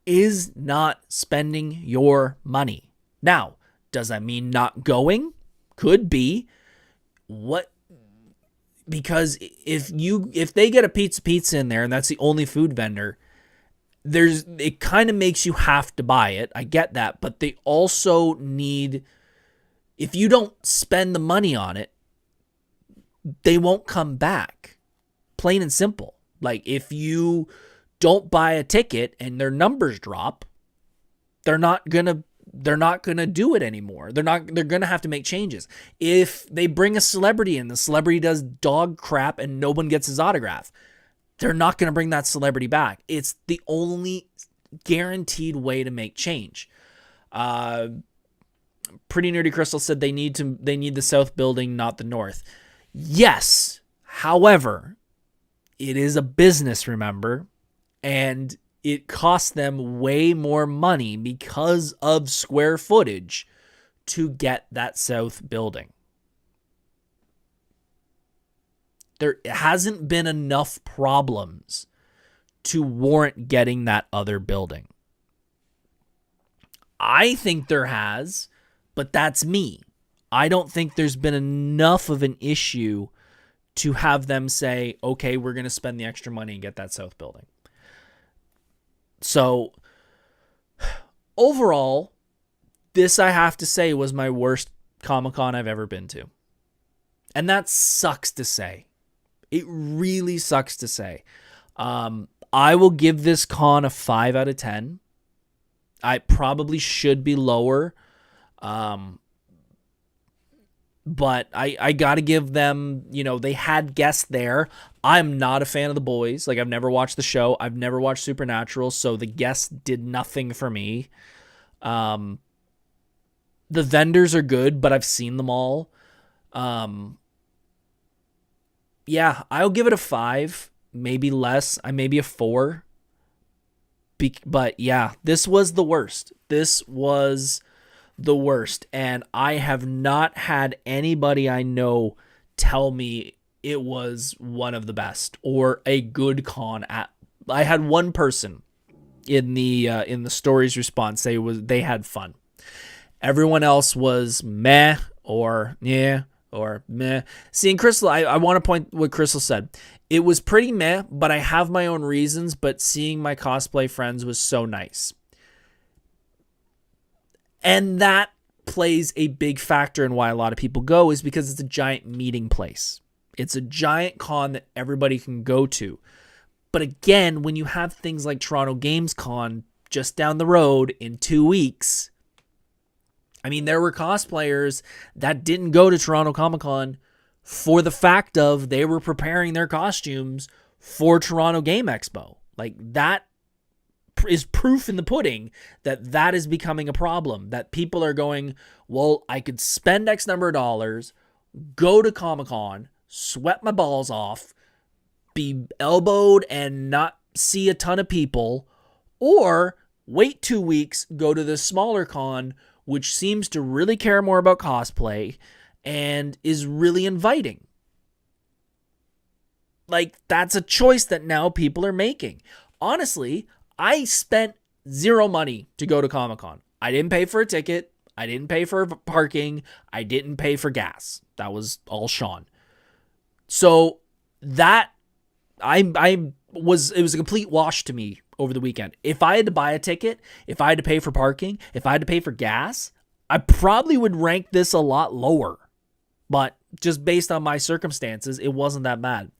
is not spending your money. Now, does that mean not going? Could be. Because if they get a pizza in there and that's the only food vendor, it kind of makes you have to buy it. I get that, but they also need, if you don't spend the money on it, they won't come back. Plain and simple. Like, if you don't buy a ticket and their numbers drop, they're not gonna do it anymore. They're gonna have to make changes. If they bring a celebrity in, the celebrity does dog crap and no one gets his autograph, they're not gonna bring that celebrity back. It's the only guaranteed way to make change. Pretty Nerdy Crystal said they need the south building, not the north. Yes. However, it is a business, remember, and it costs them way more money because of square footage to get that south building. There hasn't been enough problems to warrant getting that other building. I think there has, but that's me. I don't think there's been enough of an issue to have them say, okay, we're going to spend the extra money and get that South building. So overall, this, I have to say, was my worst Comic-Con I've ever been to. And that sucks to say. It really sucks to say. I will give this con a 5 out of 10. I probably should be lower. But I got to give them, they had guests there. I'm not a fan of The Boys. Like, I've never watched the show. I've never watched Supernatural, so the guests did nothing for me. The vendors are good, but I've seen them all. Yeah, I'll give it a 5, maybe less. Maybe a 4. But yeah, this was the worst. This was the worst. And I have not had anybody I know tell me it was one of the best or a good con. I had one person in the stories response say they had fun. Everyone else was meh or yeah or meh. See, and Crystal, I want to point what Crystal said. It was pretty meh, but I have my own reasons, but seeing my cosplay friends was so nice. And that plays a big factor in why a lot of people go, is because it's a giant meeting place. It's a giant con that everybody can go to. But again, when you have things like Toronto Games Con just down the road in 2 weeks, I mean, there were cosplayers that didn't go to Toronto Comic Con for the fact of they were preparing their costumes for Toronto Game Expo. Like, that is proof in the pudding that is becoming a problem. That people are going, well, I could spend X number of dollars, go to Comic Con, sweat my balls off, be elbowed and not see a ton of people, or wait 2 weeks, go to the smaller con, which seems to really care more about cosplay and is really inviting. Like, that's a choice that now people are making. Honestly, I spent zero money to go to Comic-Con. I didn't pay for a ticket. I didn't pay for parking. I didn't pay for gas. That was all Sean. So that it was a complete wash to me over the weekend. If I had to buy a ticket, if I had to pay for parking, if I had to pay for gas, I probably would rank this a lot lower. But just based on my circumstances, it wasn't that bad.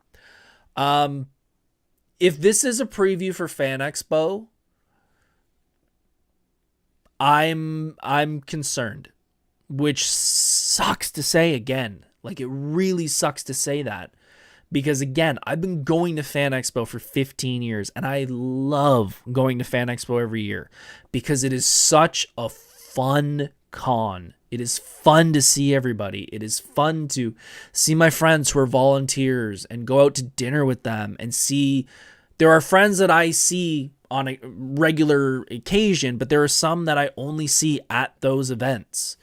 If this is a preview for Fan Expo, I'm concerned, which sucks to say again. Like, it really sucks to say that. Because again, I've been going to Fan Expo for 15 years, and I love going to Fan Expo every year because it is such a fun con. It is fun to see everybody. It is fun to see my friends who are volunteers and go out to dinner with them and see. There are friends that I see on a regular occasion, but there are some that I only see at those events.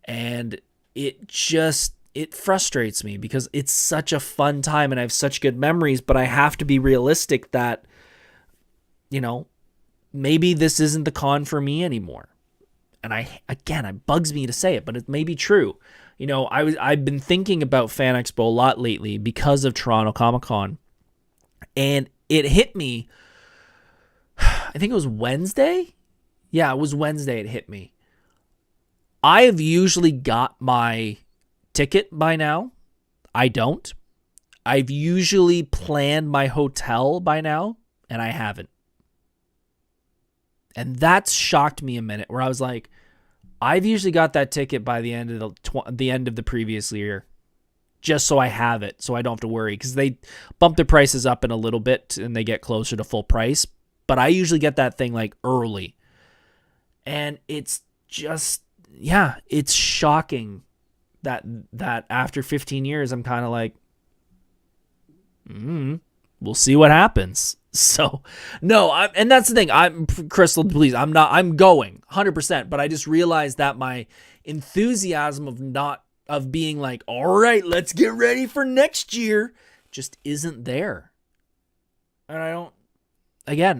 And it frustrates me because it's such a fun time and I have such good memories, but I have to be realistic that, maybe this isn't the con for me anymore. And it bugs me to say it, but it may be true. I've been thinking about Fan Expo a lot lately because of Toronto Comic Con, and it hit me, I think it was Wednesday. Yeah, it was Wednesday. It hit me. I have usually got my ticket by now. I don't. I've usually planned my hotel by now, and I haven't. And that's shocked me a minute, where I was like, I've usually got that ticket by the end of the end of the previous year, just so I have it, so I don't have to worry, because they bump their prices up in a little bit and they get closer to full price. But I usually get that thing like early, and it's just, it's shocking that after 15 years, I'm kind of like, we'll see what happens. So, no, and that's the thing. I'm Crystal, please. I'm going 100%, but I just realized that my enthusiasm of being like, all right, let's get ready for next year, just isn't there. And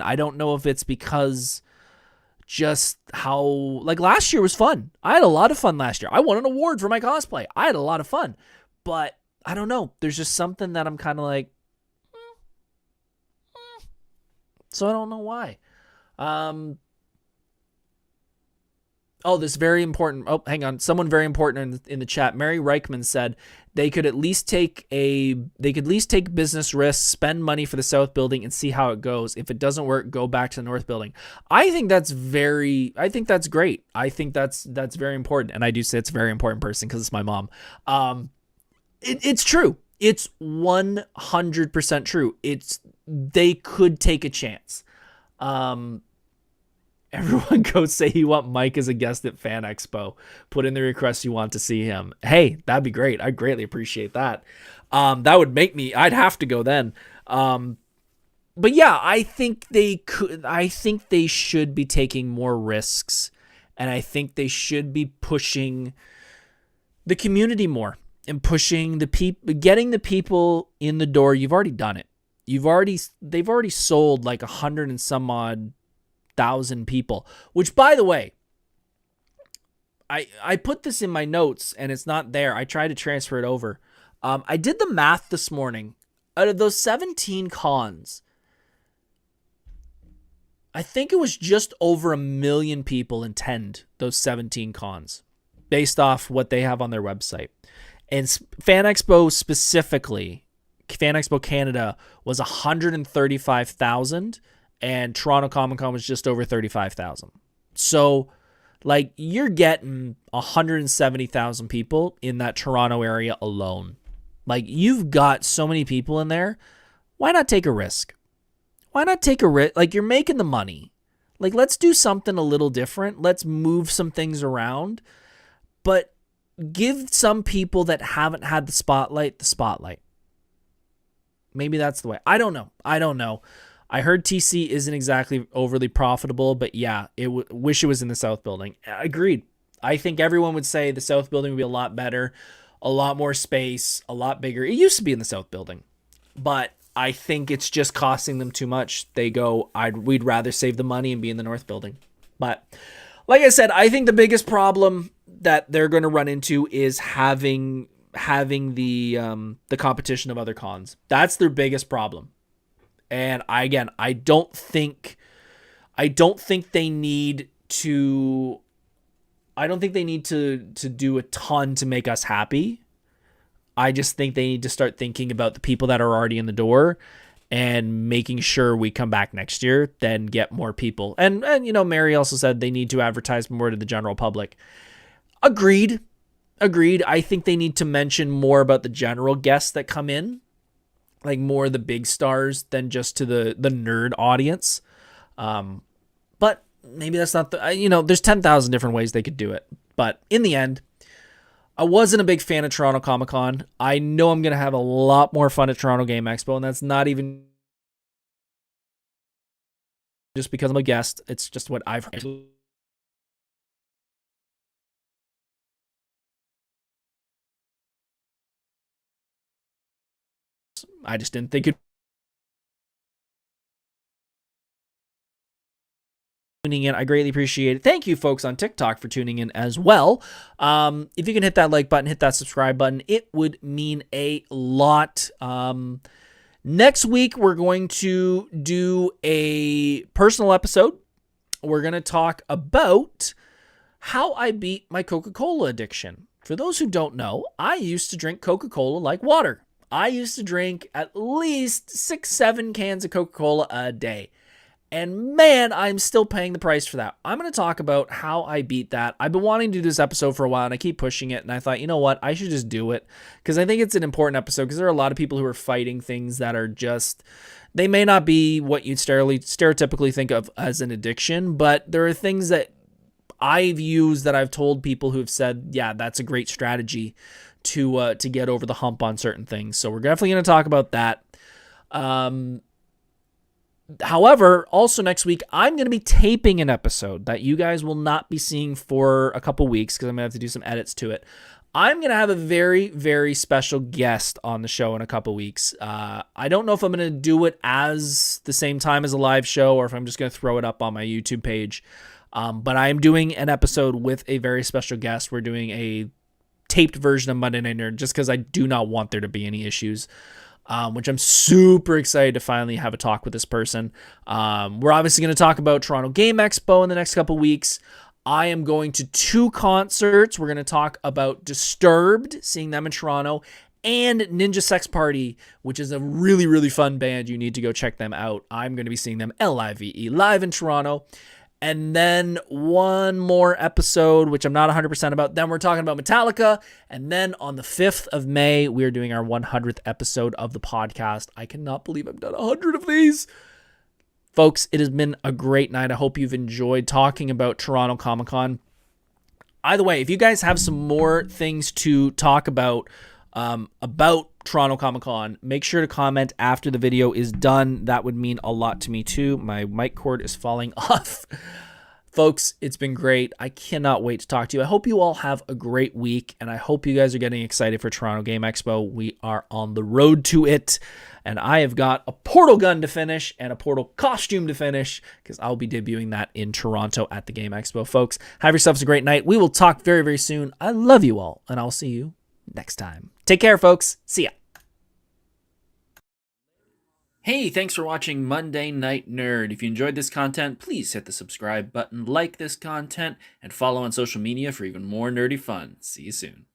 I don't know if it's because just how, like, last year was fun. I had a lot of fun last year. I won an award for my cosplay. I had a lot of fun. But I don't know. There's just something that I'm kind of like, so I don't know why. This very important. Oh, hang on. Someone very important in the chat. Mary Reichman said they could at least take business risks, spend money for the South building, and see how it goes. If it doesn't work, go back to the North building. I think that's great. I think that's very important, and I do say it's a very important person because it's my mom. It's true. It's 100% true. They could take a chance. Everyone go say you want Mike as a guest at Fan Expo. Put in the request you want to see him. Hey, that'd be great. I'd greatly appreciate that. That would make me, I'd have to go then. But yeah, I think they should be taking more risks, and I think they should be pushing the community more and pushing the people, getting the people in the door. You've already done it. They've already sold like 100 and some odd thousand people, which, by the way, I put this in my notes and it's not there. I tried to transfer it over. I did the math this morning. Out of those 17 cons, I think it was just over 1 million people attend those 17 cons based off what they have on their website. And Fan Expo specifically, Fan Expo Canada was 135,000, and Toronto Comic Con was just over 35,000. So, like, you're getting 170,000 people in that Toronto area alone. Like, you've got so many people in there. Why not take a risk? Why not take a risk? Like, you're making the money. Like, let's do something a little different. Let's move some things around. But give some people that haven't had the spotlight. Maybe that's the way. I don't know. I heard TC isn't exactly overly profitable, but yeah, wish it was in the South building. Agreed. I think everyone would say the South building would be a lot better, a lot more space, a lot bigger. It used to be in the South building, but I think it's just costing them too much. They go, we'd rather save the money and be in the North building. But like I said, I think the biggest problem that they're going to run into is having the competition of other cons. That's their biggest problem. And I don't think they need to do a ton to make us happy. I just think they need to start thinking about the people that are already in the door and making sure we come back next year, then get more people. And Mary also said they need to advertise more to the general public. Agreed. I think they need to mention more about the general guests that come in, like more of the big stars than just to the nerd audience. But maybe that's not there's 10,000 different ways they could do it. But in the end, I wasn't a big fan of Toronto Comic Con. I know I'm going to have a lot more fun at Toronto Game Expo, and that's not even just because I'm a guest. It's just what I've heard. I just didn't think it. Tuning in, I greatly appreciate it. Thank you, folks on TikTok, for tuning in as well. If you can hit that like button, hit that subscribe button, it would mean a lot. Next week, we're going to do a personal episode. We're going to talk about how I beat my Coca-Cola addiction. For those who don't know, I used to drink Coca-Cola like water. I used to drink at least 6-7 cans of Coca-Cola a day. And man, I'm still paying the price for that. I'm going to talk about how I beat that. I've been wanting to do this episode for a while, and I keep pushing it. And I thought, you know what? I should just do it, because I think it's an important episode, because there are a lot of people who are fighting things that are just, they may not be what you'd stereotypically think of as an addiction, but there are things that I've used that I've told people who've said, yeah, that's a great strategy to get over the hump on certain things. So we're definitely going to talk about that. However, also next week, I'm going to be taping an episode that you guys will not be seeing for a couple weeks, because I'm going to have to do some edits to it. I'm going to have a very, very special guest on the show in a couple weeks. I don't know if I'm going to do it as the same time as a live show, or if I'm just going to throw it up on my YouTube page. But I am doing an episode with a very special guest. We're doing a taped version of Monday Night Nerd just because I do not want there to be any issues. Which I'm super excited to finally have a talk with this person. We're obviously going to talk about Toronto Game Expo in the next couple weeks. I am going to 2 concerts. We're going to talk about Disturbed, seeing them in Toronto, and Ninja Sex Party, which is a really, really fun band. You need to go check them out. I'm going to be seeing them live in Toronto. And then one more episode, which I'm not 100% about. Then we're talking about Metallica. And then on the 5th of May, we're doing our 100th episode of the podcast. I cannot believe I've done 100 of these. Folks, it has been a great night. I hope you've enjoyed talking about Toronto Comic Con. Either way, if you guys have some more things to talk about Toronto Comic Con, make sure to comment after the video is done. That would mean a lot to me too. My mic cord is falling off. Folks, it's been great. I cannot wait to talk to you. I hope you all have a great week, and I hope you guys are getting excited for Toronto Game Expo. We are on the road to it, and I have got a portal gun to finish and a portal costume to finish because I'll be debuting that in Toronto at the Game Expo. Folks, have yourselves a great night. We will talk very, very soon. I love you all, and I'll see you next time. Take care, folks. See ya. Hey, thanks for watching Monday Night Nerd. If you enjoyed this content, please hit the subscribe button, like this content, and follow on social media for even more nerdy fun. See you soon.